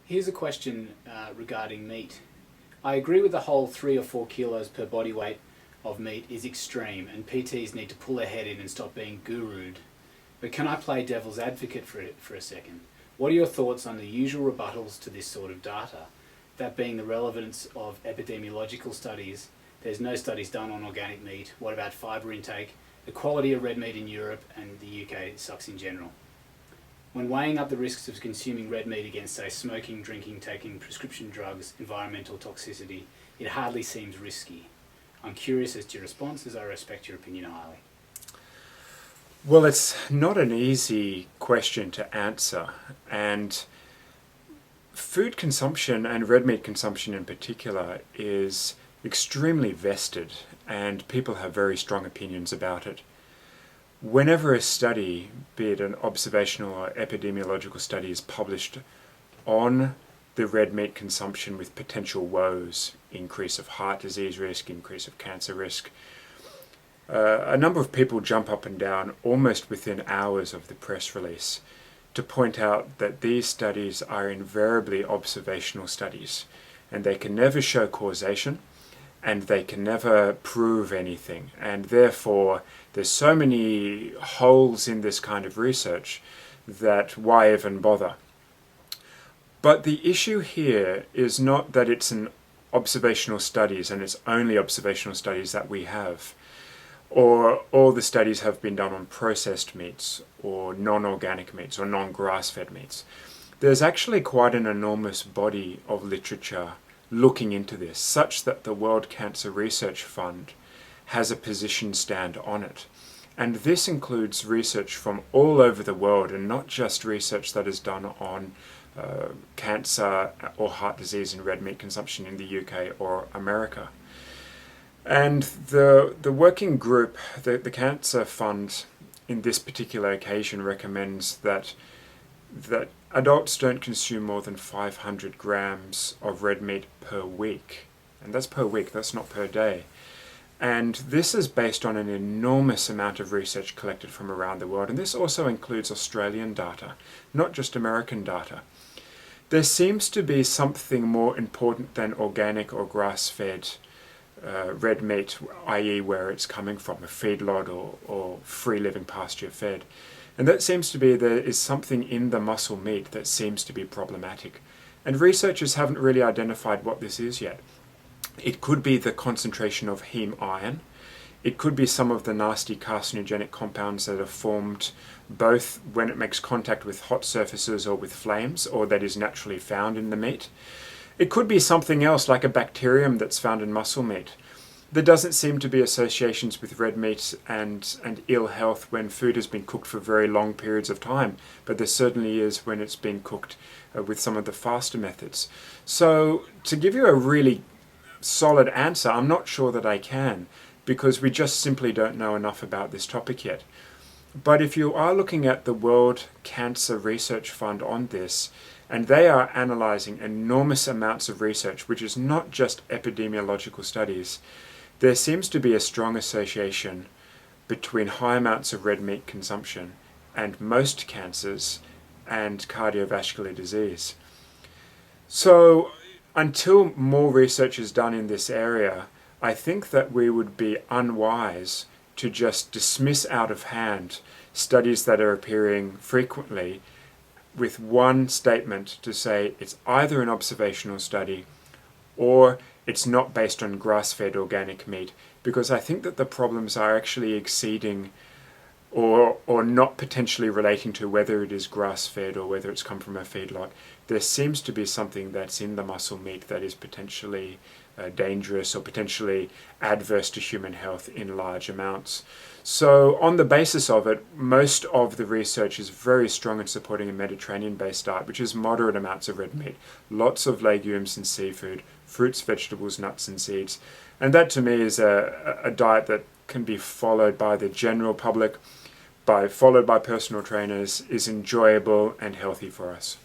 Here's a question regarding meat. I agree with the whole 3 or 4 kilos per body weight of meat is extreme and PTs need to pull their head in and stop being gurued. But can I play devil's advocate for a second? What are your thoughts on the usual rebuttals to this sort of data? That being the relevance of epidemiological studies. There's no studies done on organic meat. What about fibre intake? The quality of red meat in Europe and the UK sucks in general. When weighing up the risks of consuming red meat against, say, smoking, drinking, taking prescription drugs, environmental toxicity, it hardly seems risky. I'm curious as to your response, as I respect your opinion highly. Well, it's not an easy question to answer, and food consumption and red meat consumption in particular is extremely vested, and people have very strong opinions about it. Whenever a study, be it an observational or epidemiological study, is published on the red meat consumption with potential woes, increase of heart disease risk, increase of cancer risk, a number of people jump up and down almost within hours of the press release to point out that these studies are invariably observational studies and they can never show causation and they can never prove anything, and therefore there's so many holes in this kind of research that why even bother? But the issue here is not that it's an observational studies and it's only observational studies that we have, or all the studies have been done on processed meats or non-organic meats or non-grass-fed meats. There's actually quite an enormous body of literature looking into this, such that the World Cancer Research Fund has a position stand on it. And this includes research from all over the world and not just research that is done on cancer or heart disease and red meat consumption in the UK or America. And the working group, the Cancer Fund, in this particular occasion recommends that adults don't consume more than 500 grams of red meat per week. And that's per week, that's not per day. And this is based on an enormous amount of research collected from around the world. And this also includes Australian data, not just American data. There seems to be something more important than organic or grass-fed red meat, i.e. where it's coming from, a feedlot or free-living pasture-fed. And that seems to be there is something in the muscle meat that seems to be problematic. And researchers haven't really identified what this is yet. It could be the concentration of heme iron. It could be some of the nasty carcinogenic compounds that are formed both when it makes contact with hot surfaces or with flames, or that is naturally found in the meat. It could be something else like a bacterium that's found in muscle meat. There doesn't seem to be associations with red meat and ill health when food has been cooked for very long periods of time, but there certainly is when it's been cooked with some of the faster methods. So to give you a really solid answer, I'm not sure that I can, because we just simply don't know enough about this topic yet. But if you are looking at the World Cancer Research Fund on this, and they are analysing enormous amounts of research, which is not just epidemiological studies, there seems to be a strong association between high amounts of red meat consumption and most cancers and cardiovascular disease. So until more research is done in this area, I think that we would be unwise to just dismiss out of hand studies that are appearing frequently with one statement to say it's either an observational study or it's not based on grass-fed organic meat, because I think that the problems are actually exceeding or not potentially relating to whether it is grass-fed or whether it's come from a feedlot. There seems to be something that's in the muscle meat that is potentially dangerous or potentially adverse to human health in large amounts. So on the basis of it, most of the research is very strong in supporting a Mediterranean-based diet, which is moderate amounts of red meat, lots of legumes and seafood, fruits, vegetables, nuts and seeds. And that to me is a diet that can be followed by the general public, followed by personal trainers, is enjoyable and healthy for us.